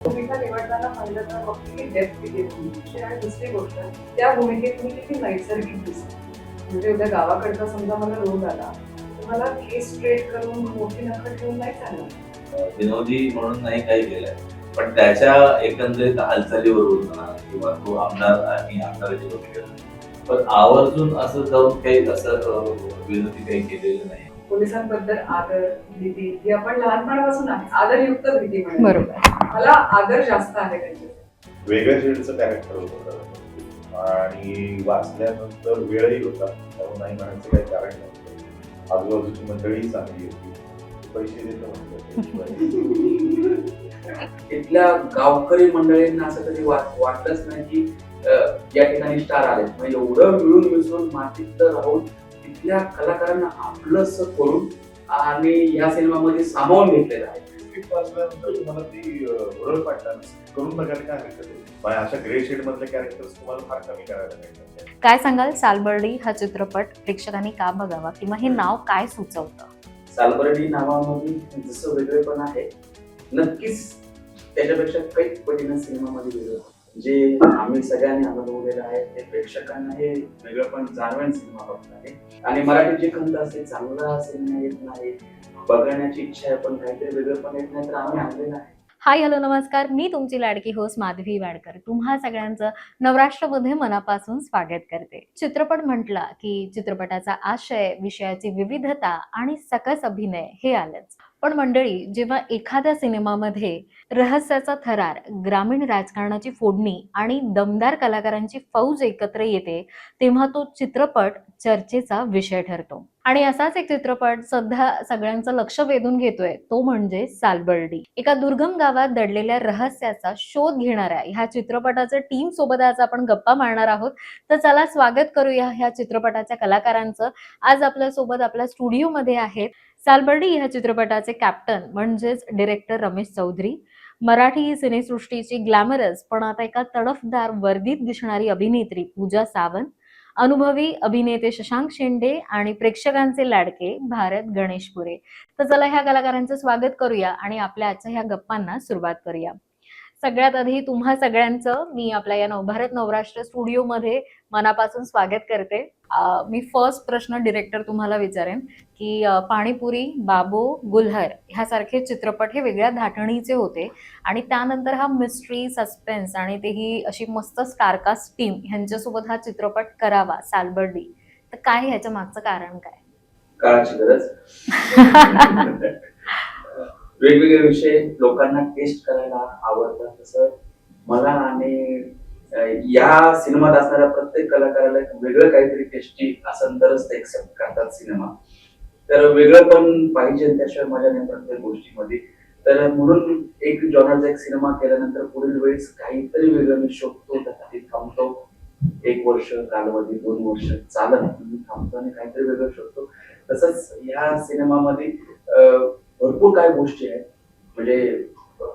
भूमिका निवडताना पाहिलं तर फक्त की डेप्थ किती तुमची आणि दुसरी गोष्ट त्या भूमिकेत तुम्ही किती नैसर्गिक दिसता. म्हणजे उद्या गावाकडचा समजा मला रोल आला तर मला केस स्ट्रेट करून मोठी नखं ठेवून नाही चालणार. विनोदी म्हणून नाही काही केलंय, पण त्याच्या एकंदरीत हालचालीवरून म्हणा किंवा तो आमदार आणि आमदाराची भूमिका, पण आवर्जून असं जाऊन काही असं विनोदी काही केलेलं नाही. पोलिसांबद्दल आदर, भीती ही आपण लहानपणापासून आहे. आदरयुक्त भीती म्हणजे बरोबर. मला आदर जास्त आहे त्यांच्यासाठी. वेगळ्या शेडचं कॅरेक्टर होतं आणि वाचल्यानंतर वेळही होता, त्यामुळे नाही म्हणायचं काही कारण नव्हतं. आजूबाजूची मंडळी चांगली होती, पैसे देतो म्हटलं. तिथल्या गावकरी मंडळींना असं कधी वाटलंच नाही की या ठिकाणी स्टार आले. म्हणजे एवढं मिळून मिसळून मातीत राहून तिथल्या कलाकारांना आपलंस करून आणि या सिनेमामध्ये सामावून घेतलेलं आहे. स्क्रिप्ट वाचल्यानंतर तुम्हाला ती ओळख वाटणार करून बघायला काय हरकत आहे. पण अशा ग्रे शेड मधले कॅरेक्टर्स तुम्हाला फार कमी करायला मिळतात. काय सांगाल, सालबर्डी हा चित्रपट प्रेक्षकांनी का बघावा किंवा हे नाव काय सुचवतं? सालबर्डी नावामध्ये जसं वेगळेपण आहे, नक्कीच त्याच्यापेक्षा काही पटीनं सिनेमामध्ये वेगळं जे आम्ही सगळ्यांनी अनुभवलेलं आहे ते प्रेक्षकांना हे वेगळंपण जाणवेल सिनेमा बघताना. आणि मराठी जे खंत असते चांगला सिनेमा येत नाही, बघण्याची इच्छा आहे पण काहीतरी वेगळंपण येत नाही, तर आम्ही आणलेलं आहे. हाय, हॅलो, नमस्कार. मी तुमची लाडकी होस्ट माधवी वाडकर तुम्हा सगळ्यांचं नवराष्ट्रमध्ये मनापासून स्वागत करते. चित्रपट म्हटला की चित्रपटाचा आशय, विषयाची विविधता आणि सकस अभिनय हे आलंच. पण मंडळी, जेव्हा एखाद्या सिनेमामध्ये रहस्याचा थरार, ग्रामीण राजकारणाची फोडणी आणि दमदार कलाकारांची फौज एकत्र येते, तेव्हा तो चित्रपट चर्चेचा विषय ठरतो. आणि असाच एक चित्रपट सध्या सगळ्यांचं लक्ष वेधून घेतोय, तो म्हणजे सालबर्डी. एका दुर्गम गावात दडलेल्या रहस्याचा शोध घेणाऱ्या ह्या चित्रपटाच्या टीम सोबत आज आपण गप्पा मारणार आहोत. तर चला स्वागत करूया ह्या चित्रपटाच्या कलाकारांचं. आज आपल्या सोबत आपल्या स्टुडिओमध्ये आहेत सालबर्डी ह्या चित्रपटाचे कॅप्टन म्हणजेच डिरेक्टर रमेश चौधरी, मराठी सिनेसृष्टीची ग्लॅमरस पण आता एका तडफदार वर्दीत दिसणारी अभिनेत्री पूजा सावंत, अनुभवी अभिनेते शशांक शेंडे आणि प्रेक्षकांचे लाडके भारत गणेशपुरे. तर चला ह्या कलाकारांचं स्वागत करूया आणि आपल्या आजच्या ह्या गप्पांना सुरुवात करूया. सगळ्यात आधी तुम्हा सगळ्यांचं मी आपल्या या नवभारत नवराष्ट्र स्टुडिओमध्ये मनापासून स्वागत करते. मी फर्स्ट प्रश्न डिरेक्टर तुम्हाला विचारेन की पाणीपुरी, बाबो, गुलहर ह्यासारखे चित्रपट हे वेगळ्या धाटणीचे होते आणि त्यानंतर हा मिस्ट्री, सस्पेन्स आणि तेही अशी मस्त स्टारकास्ट टीम ह्यांच्यासोबत हा चित्रपट करावा सालबर्डी. तर काय ह्याच्या मागचं कारण काय? काळाची गरज. वेगवेगळे विषय लोकांना टेस्ट करायला आवडतात, तसं मला आणि या सिनेमात असणाऱ्या प्रत्येक कलाकाराला एक वेगळं काहीतरी टेस्टी असेल तरच ते एक्सेप्ट करतात सिनेमा. तर वेगळं पण पाहिजे, त्याशिवाय मजा नाही प्रत्येक गोष्टीमध्ये. तर म्हणून एक जॉनरचा एक सिनेमा केल्यानंतर पुढील वेळेस काहीतरी वेगळं मी शोधतो, त्यासाठी थांबतो. 1 वर्ष कालावधी, 2 वर्ष चालत मी थांबतो आणि काहीतरी वेगळं शोधतो. तसंच या सिनेमामध्ये भरपूर काही गोष्टी आहेत. म्हणजे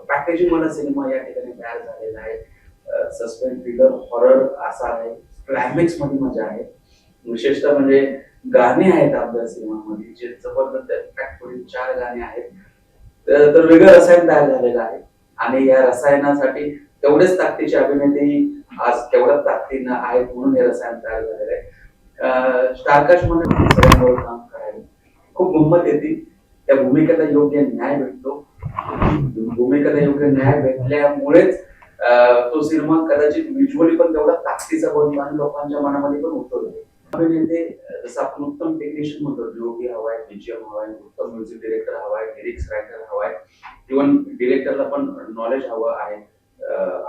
पॅकेजिंग मला सिनेमा या ठिकाणी तयार झालेला आहे. सस्पेन्स, थ्रिलर, हॉरर असा आहे. क्लायमॅक्स मध्ये मजा आहे. विशेषतः म्हणजे गाणी आहेत आपल्या सिनेमामध्ये जे जबरदस्त इम्पॅक्टफुल 4 गाणी आहेत. तर वेगळं रसायन तयार झालेलं आहे आणि या रसायनासाठी तेवढेच ताकदीचे अभिनेते आज तेवढ्याच ताकदीनं आहेत म्हणून हे रसायन तयार झालेलं आहे. स्टारकास्ट म्हणून सगळ्यांबरोबर काम करायला खूप गंमत येते. त्या भूमिकेला योग्य न्याय भेटतो. भूमिकेला योग्य न्याय भेटल्यामुळेच तो सिनेमा कदाचित व्हिज्युअली पण तेवढा ताकदीचा बनतो आणि लोकांच्या मनामध्ये पण उतरतो. अभिनेते जसं आपण उत्तम टेक्निशियन म्हणतो, योगी हवाय, बीजीएम हवाय, उत्तम म्युझिक डिरेक्टर हवाय, लिरिक्स रायटर हवाय, इव्हन डिरेक्टरला पण नॉलेज हवं आहे,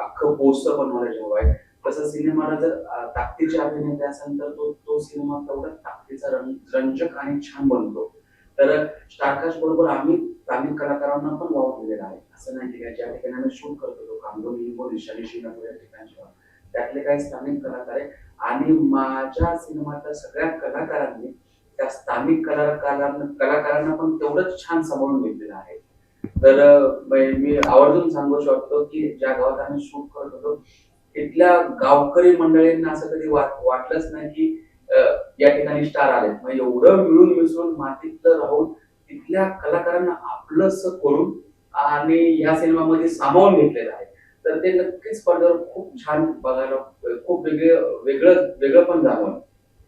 अख्खं पोस्टचं पण नॉलेज हवं आहे. तसं सिनेमाला जर ताकदीचे अभिनेते असेल तर तो सिनेमा तेवढा ताकदीचा रंजक आणि छान बनतो. तर स्टारकास्ट बरोबर आम्ही स्थानिक कलाकारांना पण वाव दिलेला आहे. असं नाही की ज्या ठिकाणी आम्ही शूट करतो कांदोली, हिंगोली, शनिशिंगणापूर या ठिकाणच्या त्यातले काही स्थानिक कलाकार आहे आणि माझ्या सिनेमातल्या सगळ्या कलाकारांनी त्या स्थानिक कलाकारांना पण तेवढंच छान सांभाळून घेतलेलं आहे. तर मी आवर्जून सांगू शकतो की ज्या गावात आम्ही शूट करत होतो तिथल्या गावकरी मंडळींना असं कधी वाटलंच नाही की या ठिकाणी स्टार आले. म्हणजे एवढं मिळून मिसळून मातीत राहून तिथल्या कलाकारांना आपलंस करून आणि ह्या सिनेमामध्ये सामावून घेतलेलं आहे. तर ते नक्कीच पडद्यावर खूप छान बघायला खूप वेगळं पण जाणवलं.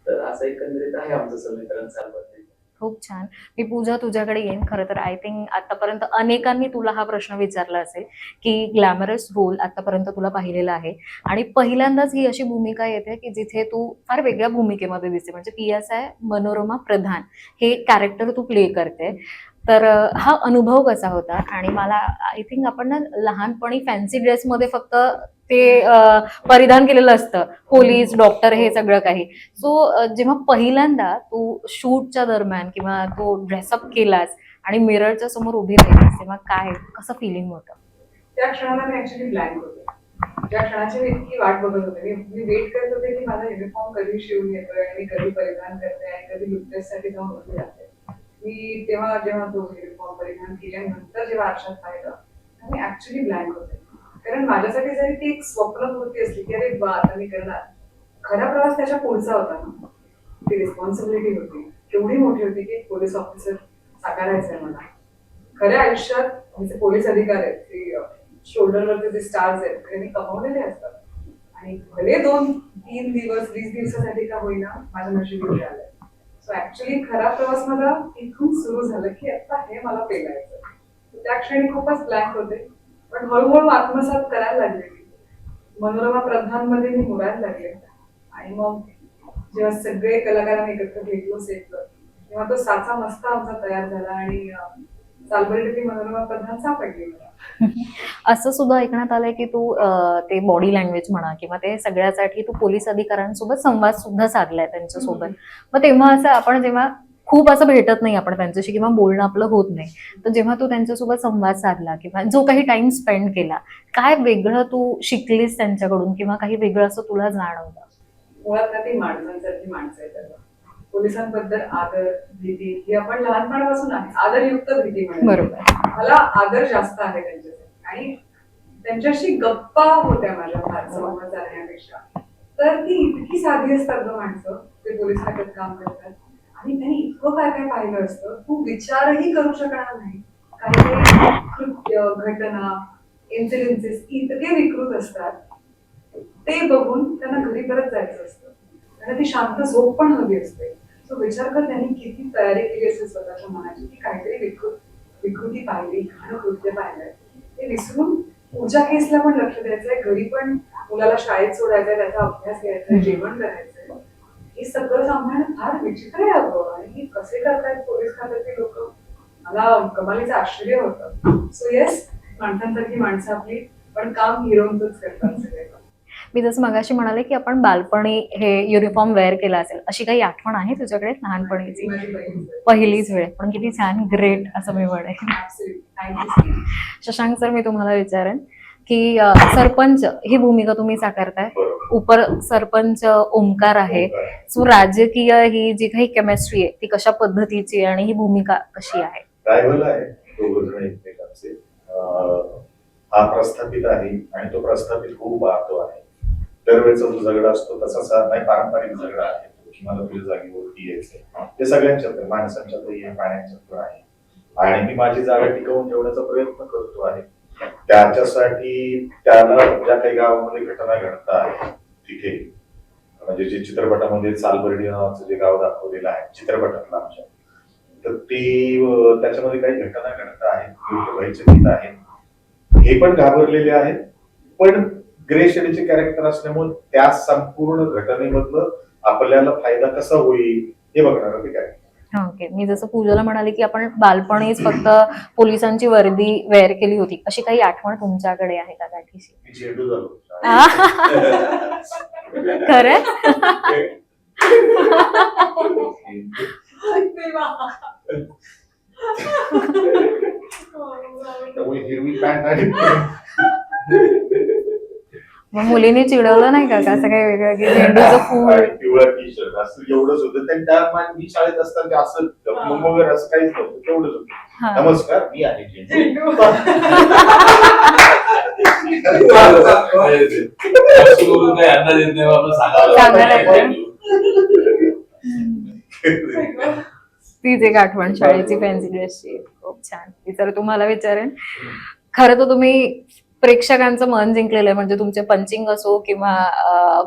तर असं एकंदरीत आहे आमचं समीकरण सालबद्दल. खूप छान. मी पूजा तुझ्याकडे येईन. खरं तर आय थिंक आतापर्यंत अनेकांनी तुला हा प्रश्न विचारला असेल की ग्लॅमरस रोल आतापर्यंत तुला पाहिलेला आहे आणि पहिल्यांदाच ही अशी भूमिका येते की जिथे तू फार वेगळ्या भूमिकेमध्ये दिसते, म्हणजे PSI मनोरमा प्रधान हे कॅरेक्टर तू प्ले करते. तर हा अनुभव कसा होता? आणि मला आय थिंक आपण ना लहानपणी फॅन्सी ड्रेसमध्ये फक्त ते परिधान केलेलं असतं, पोलीस डॉक्टर हे सगळं काही. सो जेव्हा पहिल्यांदा तू शूटच्या दरम्यान किंवा तो ड्रेसअप केलास आणि मिररच्या समोर उभी राहिलीस, तेव्हा काय कसं फिलिंग होतं? त्या क्षणाला मी ऍक्च्युली ब्लँक होते. त्या क्षणाची मी इतकी वाट बघत होते. मी वेट करत होते की माझा युनिफॉर्म कधी शिवून येतोय आणि मी कधी परिधान करते आणि कधी लुक साठी जाऊन उभी राहते. मी जेव्हा तो युनिफॉर्म परिधान केल्यानंतर जेव्हा आरशात पाहिलं मी ऍक्च्युली ब्लँक होते. कारण माझ्यासाठी जरी ती एक स्वप्नपूर्ती असली की अरे वा आता मी करणार, खरा प्रवास त्याच्या पुढचा होता ना. ती रिस्पॉन्सिबिलिटी होती, केवढी मोठी होती की पोलीस ऑफिसर साकारायचं आहे मला. खऱ्या आयुष्यात म्हणजे पोलीस अधिकारी आहेत ते शोल्डरवरचे जे स्टार्स आहेत ते मी कमावलेले असतात आणि भले 2-3 दिवस 20 दिवसासाठी का होईना माझ्या नशिबी आलंय. सो ऍक्च्युली खरा प्रवास मला इथून सुरू झाला की आता हे मला पेलायचं. त्या क्षणी खूपच ब्लँक होते, पण हळूहळू आत्मसात करायला लागले. मनोरमा प्रधानमध्ये मी मुरायला लागले आणि मग जेव्हा सगळे कलाकार आम्ही एकत्र भेटलो सेटवर तेव्हा तो साचा मस्त आमचा तयार झाला आणि सालबर्डीतली मनोरमा प्रधान सापडली मला. असं सुद्धा ऐकण्यात आलंय की तू ते बॉडी लँग्वेज म्हणा किंवा ते सगळ्यासाठी तू पोलीस अधिकाऱ्यांसोबत संवाद सुद्धा साधलाय त्यांच्यासोबत. मग तेव्हा असं आपण जेव्हा खूप असं भेटत नाही आपण त्यांच्याशी किंवा बोलणं आपलं होत नाही, तर जेव्हा तू त्यांच्यासोबत संवाद साधला किंवा जो काही टाइम स्पेंड केला, काय वेगळं तू शिकलीस त्यांच्याकडून किंवा काही वेगळं असं तुला जाणवलं? मुळात ना ती माणसांसारखी माणसं आहेत त्याला. पोलिसांबद्दल आदर भीती ही आपण लहानपणापासून आहे, आदरयुक्त भीती म्हणून. बरोबर. मला आदर जास्त आहे त्यांच्यासाठी आणि त्यांच्याशी गप्पा होत्या माझ्या फार संवाद साधण्यापेक्षा. तर ती इतकी साधी असतात ग माणसं ते पोलीस खात्यात काम करतात आणि त्यांनी इतकं काय काय पाहिलं असतं तू विचारही करू शकणार नाही. काही कृत्य घटना इन्सिडेन्सेस इतके विकृत असतात ते बघून त्यांना घरी परत जायचं असतं. त्यांना ती शांत झोप पण हवी असते. सो विचार कर त्यांनी किती तयारी केली असेल स्वतःच्या मनाची की काहीतरी विकृती पाहिली, घाण कृत्य पाहिलंय ते विसरून पूजा केसला पण लक्ष द्यायचंय, घरी पण मुलाला शाळेत सोडायचंय, त्याचा अभ्यास घ्यायचा, जेवण करायचंय. हे सगळं सांभाळणं फार विचित्र आहे अगं. आणि हे कसे करतायत पोलीस खात्यातले लोक, मला कमालीचं आश्चर्य होतं. सो येस, माणसांसारखी माणसं आपली, पण काम हिरोंचंच करतात सगळे. मी जसं मगाशी म्हणाले की आपण बालपणी हे युनिफॉर्म वेअर केला असेल, अशी काही आठवण आहे तुझ्याकडे लहानपणीची? पहिलीच वेळ, पण किती छान, ग्रेट असं मी म्हणेन. शशांक सर, मी तुम्हाला विचारेन की सरपंच ही भूमिका तुम्ही साकारताय. उपर सरपंच ओमकार आहे. सो राजकीय ही जी काही केमिस्ट्री आहे ती कशा पद्धतीची आणि ही भूमिका कशी आहे? रायव्हल आहे दोघं जण एकमेकांचे. हा प्रस्थापित आहे आणि तो प्रस्थापित होऊ पाहतो आहे. दरवेळेचा जो झगडा असतो तसा नाही, पारंपरिक झगडा आहे. मला तुझ्या जागेवरती यायचंय, ते सगळ्यांच्यात आहे, माणसांच्यातही आहे, प्राण्यांच्यात आहे. आणि मी माझी जागा टिकवून ठेवण्याचा प्रयत्न करतो आहे. त्याच्यासाठी त्याला ज्या काही गावामध्ये घटना घडतात तिथे, म्हणजे जे चित्रपटामध्ये सालबर्डी नावाचं जे गाव दाखवलेलं आहे चित्रपटातलं आमच्या, तर ती त्याच्यामध्ये काही घटना घडत आहेत, भयचकित आहेत, हे पण घाबरलेले आहेत. पण ग्रे शेडचे कॅरेक्टर असल्यामुळे त्या संपूर्ण घटनेमधलं आपल्याला फायदा कसा होईल हे बघणार ते कॅरेक्टर. ओके. मी जसं पूजाला म्हणाले की आपण बालपणीच फक्त पोलिसांची वर्दी वेअर केली होती, अशी काही आठवण तुमच्याकडे आहे का काठीशी? झेंडू झालो खरंच? त्यामुळे हिरवी पॅन्ट आणि मग मुलींनी चिडवलं नाही का असं काही वेगळं की झेंडूचं फूल? पिवळा टी शर्ट असं एवढंच होतं. त्या मी शाळेत असताना असं वगैरे असं काहीच नव्हतं, तेवढंच होतं. नमस्कार, मी आहे झेंडू. काही अंदाज येत नाही, आपण सांगायला सांगायला. तीच एक आठवण शाळेची फॅन्सी ड्रेसची. खूप छान. विचार तुम्हाला विचारेन, खरं तर तुम्ही प्रेक्षकांचं मन जिंकलेलं आहे. म्हणजे तुमचे पंचिंग असो किंवा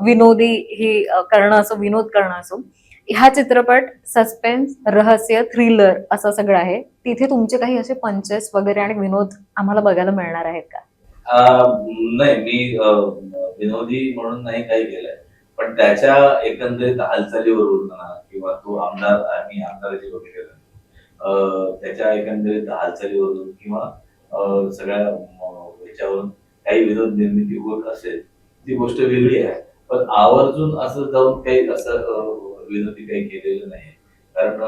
विनोदी ही करणं असो, विनोद करणं असो. हा चित्रपट सस्पेन्स, रहस्य, थ्रिलर असं सगळं आहे. तिथे तुमचे काही असे पंचेस वगैरे आणि विनोद आम्हाला बघायला मिळणार आहेत का? नाही, मी विनोदी म्हणून नाही काही केलंय. पण त्याच्या एकंदरीत हालचालीवरून म्हणा किंवा तो आमदार आणि आमदाराची भूमिका त्याच्या एकंदरीत हालचालीवरून किंवा सगळ्या ह्याच्यावरून काही विनोद निर्मिती होत असेल, ती गोष्ट वेगळी आहे. पण आवर्जून असं जाऊन काही असं विनोदी काही केलेलं नाही. कारण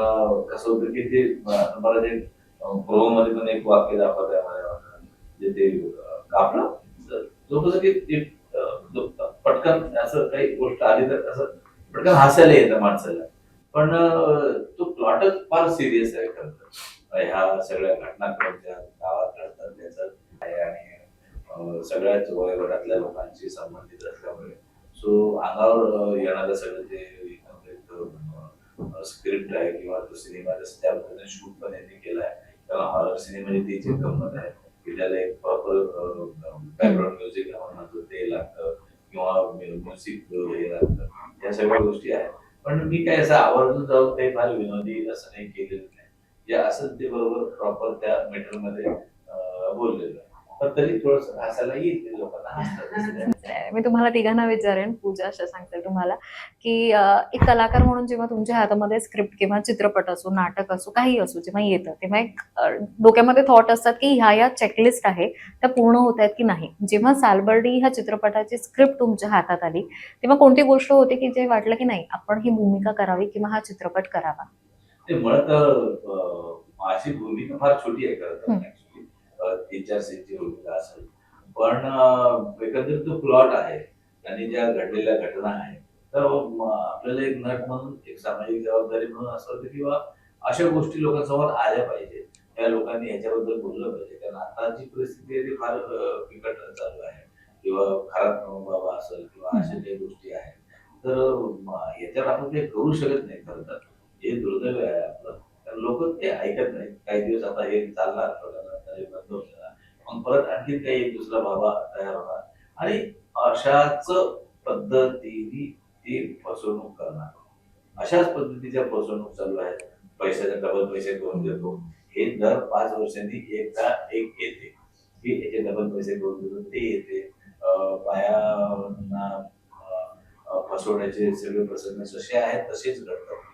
कसं होतं की ते मला ते प्रोमोमध्ये पण एक वाक्य दाखवत आहे मला, जे ते आपलं जो कसं की ते पटकन असं काही गोष्ट आली तर असं पटकन हसायला येतं माणसाला. पण तो प्लॉटच फार सिरियस आहे खरं तर. ह्या सगळ्या घटनाक्रम ज्या गावात घडतात त्याचं आहे आणि सगळ्याच वयोगटातल्या लोकांशी संबंधित असल्यामुळे सो अंगावर येणारं सगळं ते स्क्रिप्ट आहे किंवा तो सिनेमा जसं त्या पद्धतीने शूट पण यांनी केलाय. कारण हॉरर सिनेमाची तीच एक गंमत आहे की त्याला एक प्रॉपर बॅकग्राऊंड म्युझिक म्हणतो ते लागतं किंवा म्युझिक हे लागतं. या सगळ्या गोष्टी आहेत. पण मी काय असं आवर्जून जाऊन काही फार विनोदी असं काही केलेलं नाही. जे असेल ते बरोबर प्रॉपर त्या मीटरमध्ये बोललेलं आहे. पण तरी थोडंसं हसायला येईल ते लोकांना हसतात. मी तुम्हाला तिघांना विचारेन, पूजा असं सांगते तुम्हाला, की एक कलाकार म्हणून जेव्हा तुमच्या हातामध्ये स्क्रिप्ट किंवा चित्रपट असो, नाटक असो, काही असो, जेव्हा येतं तेव्हा एक डोक्यामध्ये थॉट असतात की ह्या चेकलिस्ट आहे त्या पूर्ण होत आहेत की नाही. जेव्हा सालबर्डी ह्या चित्रपटाची स्क्रिप्ट तुमच्या हातात आली तेव्हा कोणती गोष्ट होती की जे वाटलं की नाही आपण ही भूमिका करावी किंवा हा चित्रपट करावा? ते मुळात माझी भूमिका फार छोटी आहे खरं तर ऍक्च्युली. 3-4 सीनची भूमिका असेल. पण एकंदरीत जो प्लॉट आहे आणि ज्या घडलेल्या घटना आहेत, तर आपल्याला एक नट म्हणून एक सामाजिक जबाबदारी म्हणून असं होतं किंवा अशा गोष्टी लोकांसमोर आल्या पाहिजे. त्या लोकांनी ह्याच्याबद्दल बोललं पाहिजे. कारण आताची परिस्थिती आहे ती फार बिकट चालू आहे किंवा खराब बाबा असेल किंवा अशा काही गोष्टी आहेत. तर ह्याच्यावर आपण काही करू शकत नाही खरं तर. हे दुर्दैव आहे आपलं. कारण लोक ते ऐकत नाहीत. काही दिवस आता हे चालणार, थोड्या नंतर हे बंद होणार. मग परत आणखी काही एक दुसरा बाबा तयार होणार आणि अशाच पद्धतीने ती फसवणूक करणार. अशाच पद्धतीच्या फसवणूक चालू आहेत. पैशाचे डबल पैसे करून देतो. हे दर 5 वर्षांनी एकदा एक येते की याचे डबल पैसे करून देतो ते येते. बायांना फसवण्याचे सगळे प्रसंग जसे आहेत तसेच घडतात.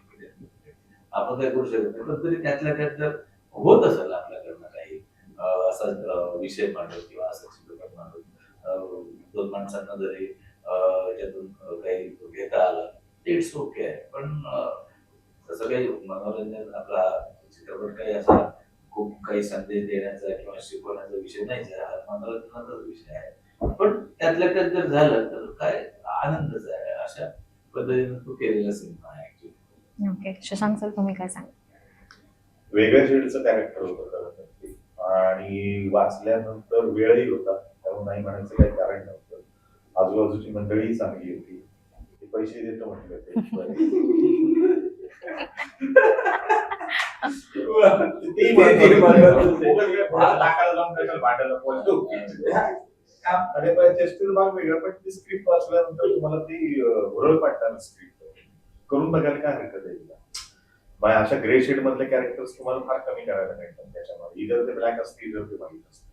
आपण काय करू शकत नाही. पण तरी त्यातल्या त्यात जर होत असेल आपल्याकडनं काही असा विषय मांडून किंवा असा चित्रपट मांडून 2 माणसांना जरी याच्यातून काही घेता आलं इट्स ओके आहे. पण तसं काही मनोरंजन आपला चित्रपट काही असा खूप काही संदेश देण्याचा किंवा शिकवण्याचा विषय नाही. हा मनोरंजनाचाच विषय आहे. पण त्यातल्या त्यात जर झालं तर काय आनंदच आहे. अशा पद्धतीने तो केलेला सिनेमा आहे ऍक्च्युली. ओके, शशांक सर तुम्ही काय सांगा? वेगळ्या शेडचं कॅरेक्टर होतं खरं तर ते. आणि वाचल्यानंतर वेळही होता, त्यामुळे नाही म्हणायचं काही कारण नव्हतं. आजूबाजूची मंडळी चांगली होती. ते पैसे देतो म्हटलं ते आणि चेष्टेचा भाग वेगळा. पण ती स्क्रिप्ट वाचल्यानंतर तुम्हाला ती भुरळ पाडणार स्क्रिप्ट करून बघायला काय हरकत आहे तिला. मग अशा ग्रे शेड मधले कॅरेक्टर्स तुम्हाला फार कमी करायला मिळतात त्याच्यामध्ये. इधर ते ब्लॅक असते, इधर ते व्हाईट असते.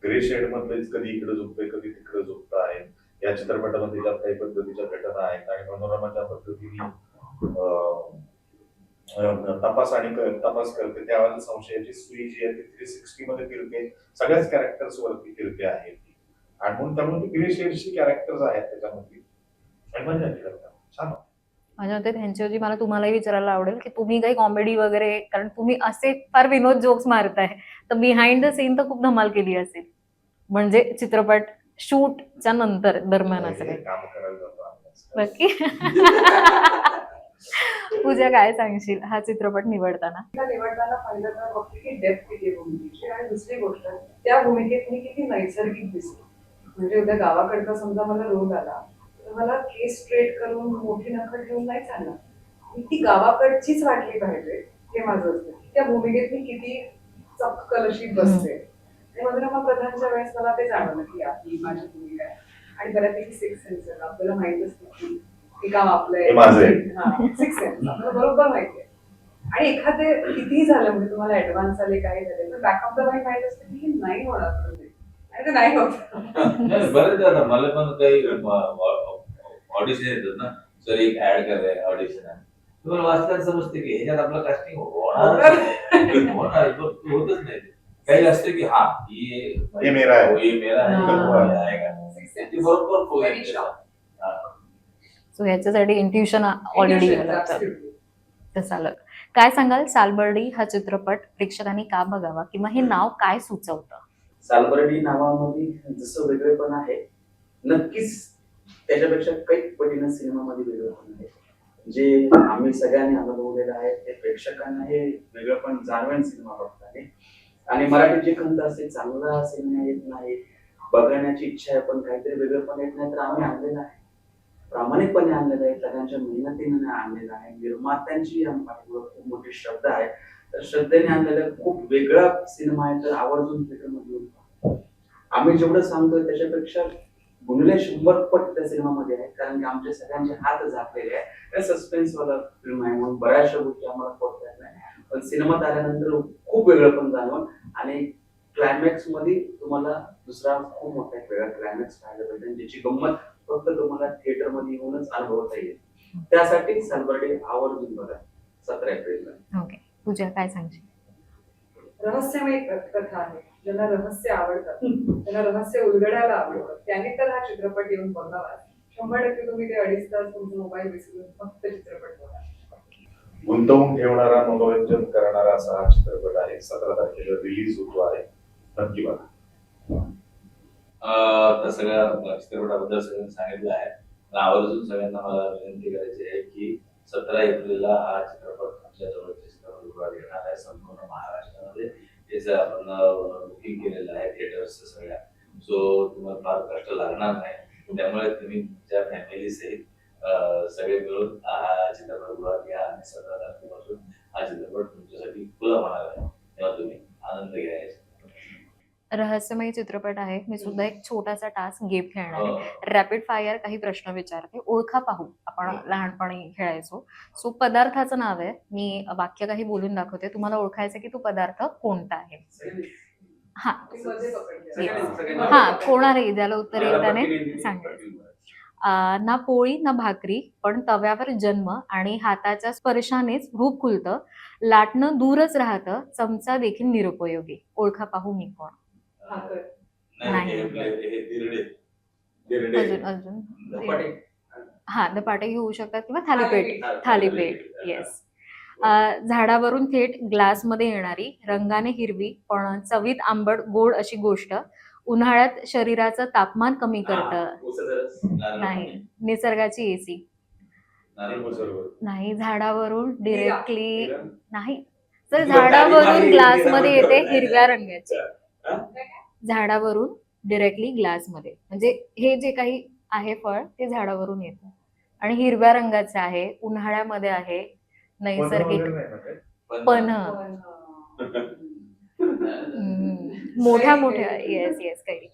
ग्रे शेड मधलेच कधी इकडे झोपतंय, कधी तिकडे झोपत आहे. या चित्रपटामध्ये ज्या काही पद्धतीच्या घटना आहेत आणि मनोरमाच्या पद्धतीने तपास करते त्यावेळेला संशयाची सुई जी आहे ती 360 मध्ये फिरते. सगळ्याच कॅरेक्टर्स वरती फिरते आहे ती. आणि म्हणून त्यामुळे ती ग्रे शेडची कॅरेक्टर्स आहेत त्याच्यामध्ये आणि मजा येते करताना. छान. माझ्या मते त्यांच्याऐवजी मला तुम्हालाही विचारायला आवडेल की तुम्ही काही कॉमेडी वगैरे, कारण तुम्ही असे फार विनोद जोक्स मारताय, तर बिहाइंड द सीन तर खूप धमाल केली असेल. म्हणजे चित्रपट शूटच्या नंतर दरम्यान असं काही काम करायला जातो आम्ही. बाकी पूजा काय सांगशील हा चित्रपट निवडताना? निवडताना पहिलं तर बघते की डेप्थ किती भूमिकेची आणि दुसरी गोष्ट त्या भूमिकेत मी किती नैसर्गिक दिसते. म्हणजे उद्या गावाकडचा समजा मला रोल आला तर मला केस स्ट्रेट करून मोठी नखट घेऊन नाही चालणार. मी ती गावाकडचीच वाटली पाहिजे हे माझं असतं. त्या भूमिकेत मी किती चपकल अशी बसते. आणि मनोरमा प्रधानच्या वेळेस मला ते जाणवलं की ही माझी भूमिका आहे. आणि बऱ्यापैकी सिक्स सेन्स आहेत. आपल्याला माहित असतं की हे काम आपलं हे माझं आहे. आहे. सिक्स सेन्स आपल्याला बरोबर माहिती आहे. आणि एखादे कितीही झालं म्हणजे तुम्हाला ऍडव्हान्स आले काय झाले तर बॅक ऑफ द माइंड माहित असतं की हे नाही होणार म्हणजे. आणि ते नाही होत. नाही, बरेच आता मला पण काही ऑडिशन येतात ना, सर एक ऍड करायचं ऑडिशन आहे, तुम्हाला वाचताना समजते की ह्याच्यात आपलं कास्टिंग होणार होणार पण होतच नाही ते. काही असतं की हा ये मेरा है. ये मेरा है, हा. ये आएगा. ते बरोबर Very पोहोचेल. sharp. हा. सो ह्याच्यासाठी इंट्युशन ऑलरेडी Intuition, गेलं होतं. absolutely. तर चालत काय सांगाल, सालबर्डी हा चित्रपट प्रेक्षकांनी का बघावा किंवा हे नाव काय सुचवतं? सालबर्डी नावामध्ये जसं वेगळेपण आहे, नक्कीच त्याच्यापेक्षा काही पटीनं सिनेमामध्ये वेगळेपण आहे. जे आम्ही सगळ्यांनी अनुभवलेलं आहे ते प्रेक्षकांना हे वेगळेपण जाणवेल सिनेमा बघताना. आणि मराठीत जे खंत असते चांगला सिनेमा येत नाही, बघण्याची इच्छा आहे पण काहीतरी वेगळेपण येत नाही, तर आम्ही आणलेलं आहे, प्रामाणिकपणे आणलेलं आहे, सगळ्यांच्या मेहनतीने आणलेलं आहे. निर्मात्यांची आमच्या पाठीवर खूप मोठी श्रद्धा आहे, तर श्रद्धेने आणलेला खूप वेगळा सिनेमा आहे. तर आवर्जून थिएटरमध्ये येऊन पहा. आम्ही जेवढं सांगतोय त्याच्यापेक्षा गुणले 100 पट त्या सिनेमामध्ये आहे, कारण की आमचे सगळ्यांचे हात झाकलेले आहे. त्या सस्पेन्स वाला फिल्म आहे म्हणून बऱ्याचशा गोष्टी आम्हाला पडत नाही, पण सिनेमात आल्यानंतर खूप वेगळं पण जाणवून आणि क्लायमॅक्स मध्ये तुम्हाला दुसरा खूप मोठा एक वेगळा क्लायमॅक्स पाहायला भेटेल, ज्याची गंमत फक्त तुम्हाला थिएटर मध्ये येऊनच अनुभवता येईल. त्यासाठी सालबर्डी आवर्जून बघा 17 एप्रिलला. ओके, पूजा काय सांगशील? रहस्यमय कथा आहे. ज्यांना रहस्य आवडतात त्यांना रहस्य उलगडायला आवडतं त्याने तर हा चित्रपट येऊन बघावा. 100% तुम्ही ते 2.5 तास तुमचा मोबाईल विसरून फक्त चित्रपट बघा. गुंतवून ठेवणारा, मनोरंजन करणारा असा हा चित्रपट आहे. 17 तारखेला रिलीज होतो आहे. नक्की बघा. त्या सगळ्या चित्रपटाबद्दल सगळ्यांनी सांगितलं आहे. पण आवर्जून सगळ्यांना मला विनंती करायची आहे की 17 एप्रिलला हा चित्रपट आमच्या जवळच्या चित्रपटगृहात येणार आहे. संपूर्ण महाराष्ट्रामध्ये त्याचं आपण बुकिंग केलेलं आहे थिएटर्स सगळ्या. सो तुम्हाला फार कष्ट लागणार नाही. त्यामुळे तुम्ही तुमच्या फॅमिली सहित सगळे मिळून हा चित्रपटगृहात या आणि 17 तारखेपासून हा चित्रपट तुमच्यासाठी खुला होणार आहे. तेव्हा तुम्ही आनंद घ्यायचा. रहस्यमय चित्रपट आहे. मी सुद्धा एक छोटासा टास्क गेम खेळणार आहे. हो. रॅपिड फायर काही प्रश्न विचारते, ओळखा पाहू. आपण लहानपणी खेळायचो. सो पदार्थाचं नाव आहे, मी वाक्य काही बोलून दाखवते, तुम्हाला ओळखायचं की तो पदार्थ कोणता आहे. हा ती मध्ये पकडते. सगळ्यांनी- हा कोणालाही ज्याला उत्तर येईल त्याने सांगायचं. ना पोळी ना भाकरी पण तव्यावर जन्म आणि हाताच्या स्पर्शानेच रूप खुलतं, लाटणं दूरच राहतं, चमचा देखील निरुपयोगी. ओळखा पाहू मी कोण. भाकर. नाही, हे दिरडे. अजून धपाटे. हा धपाटे होऊ शकतात किंवा थालीपीठ. थालीपीठ, येस. झाडावरून थेट ग्लासमध्ये येणारी, रंगाने हिरवी पण चवीत आंबट गोड अशी गोष्ट, उन्हाळ्यात शरीराचं तापमान कमी करतं. उसाचा रस. नाही. निसर्गाची एसी. नाही. झाडावरून डिरेक्टली नाही. तर झाडावरून ग्लासमध्ये येते हिरव्या रंगाची. झाडावरून डिरेक्टली ग्लासमध्ये, म्हणजे हे जे काही आहे फळ ते झाडावरून येतं आणि हिरव्या रंगाचं आहे, उन्हाळ्यामध्ये आहे, नैसर्गिक पण मोठ्या मोठ्या येस येस काही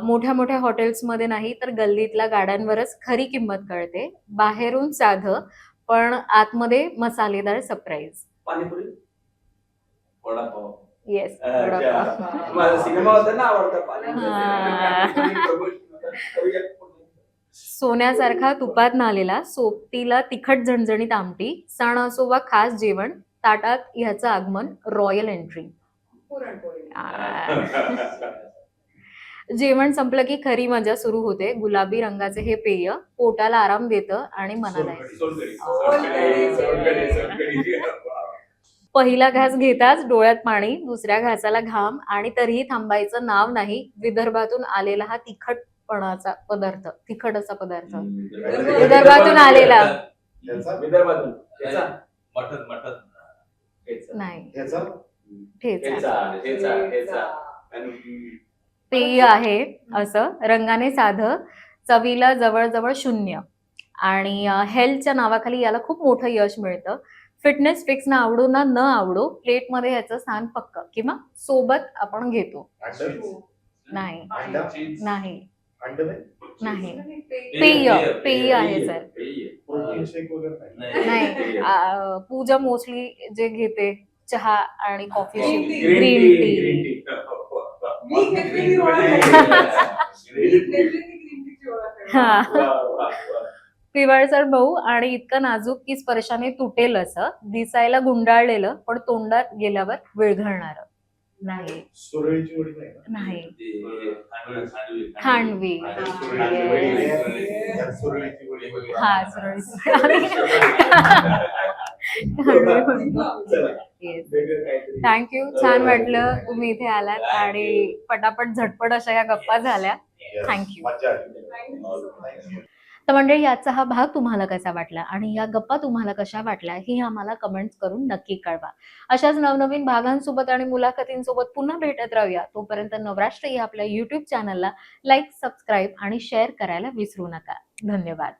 मोठ्या मोठ्या हॉटेल्समध्ये नाही तर गल्लीतल्या गाड्यांवरच खरी किंमत कळते, बाहेरून साधं पण आतमध्ये मसालेदार सरप्राईज. पाणीपुरी. वडापाव. येस. माझा सिनेमा होता ना आवडता हा. पाणी. सोन्यासारखा तुपात नालेला, सोबतीला तिखट झणझणीत आमटी, सण असो वा खास जेवण, ताटात ह्याचं आगमन, रॉयल एंट्री. पुरणपोळी. जेवण संपलं की खरी मजा सुरू होते, गुलाबी रंगाचे हे पेय पोटाला आराम देतं आणि मनाला पहिला घास घेताच डोळ्यात पाणी, दुसऱ्या घासाला घाम आणि तरीही थांबायचं नाव नाही, विदर्भातून आलेला हा तिखटपणाचा पदार्थ, तिखट असा पदार्थ, विदर्भातून आलेला. विदर्भातून मटन मटन नाही, ह्याचा ठेचा. पेय आहे असं, रंगाने साधं, चवीला जवळजवळ शून्य आणि हेल्थच्या नावाखाली याला खूप मोठं यश मिळतं. फिटनेस फिक्स ना आवडो ना न आवडो, प्लेटमध्ये ह्याचं स्थान पक्क किंवा सोबत आपण घेतो. अंड नाही अंडा नाही अंड नाही ते- पेय पेय आहे सर. प्रोटीन शेक वगैरे नाही नाही पूजा मोस्टली जे घेते चहा आणि कॉफीची Green tea. Green tea. मी घेतलेली ओळख आहे. मी घेतलेली green tea ची ओळख आहे. हा. पिवळसर भाऊ आणि इतकं नाजूक की स्पर्शाने तुटेल असं, दिसायला गुंडाळलेलं पण तोंडात गेल्यावर विरघळणार. नाही सुरळीची वडी नाही ना? नाही खांडवी खांडवी. आणि हा. सुरळीची वडी यात सुरळीची वडी वगैरे. हा सुरळीत. थँक्यू, छान वाटलं तुम्ही इथे आलात आणि पटापट झटपट अशा या गप्पा झाल्या. Yes. Thank you. मजा आली. Thank you so much. Thank you. तर मंडळी, आजचा हा भाग तुम्हाला कसा वाटला आणि या गप्पा तुम्हाला कशा वाटल्या हे आम्हाला कमेंट्स करून नक्की कळवा. अशाच नवनवीन भागांसोबत आणि मुलाखतींसोबत पुन्हा भेटत राहूया. तोपर्यंत नवराष्ट्र या आपल्या YouTube चॅनलला लाईक, सबस्क्राईब आणि शेअर करायला विसरू नका. धन्यवाद.